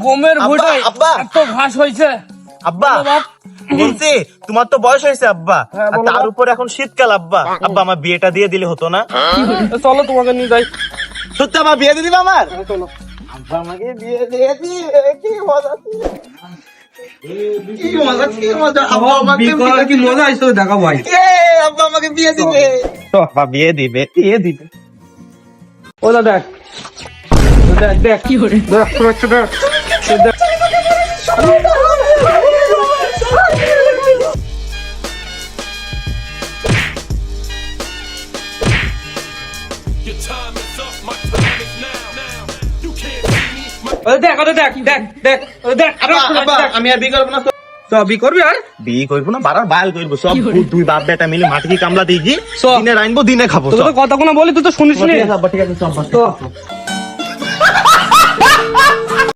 গমের ভুঁড়ি আব্বা। এত ঘাস হয়েছে। আব্বা বলছি তোমার তো বয়স হয়েছে আব্বা, আর তার উপর এখন শীতকাল আব্বা। আব্বা আমার বিয়েটা দিয়ে দিলে হতো না? চলো তোমাকে নিয়ে যাই। সত্যি আবার বিয়ে দিয়ে দিবে আমার? চলো। আব্বা আমাকে বিয়ে দিয়ে দিবে, কি মজা কি মজা কি মজা। আব্বা আমাকে বিয়ে কি মজা আসছে দেখা ভাই। আব্বা আমাকে বিয়ে দিবে। আব্বা বিয়ে দিবে, বিয়ে দিবে। ওলা দেখ দেখ দেখ কি করে দেখ দেখ দেখ। Your time is up, my time is now. You can't see me. দেখ দেখ দেখ দেখ দেখ। আব্বা আমি আর বিয়ে করবো না। সবই করবি আর বিয়ে করবো না, বাড়ার বায়াল করবো সব। দুই বাপ বেটা মিলে মাটি কি কামলা দিয়ে সব। দিনে রাইনবো, দিনে খাবো। তোর তো কথা কোনো বলি তুই তো শুনিস নি। আব্বা ঠিক আছে, চল।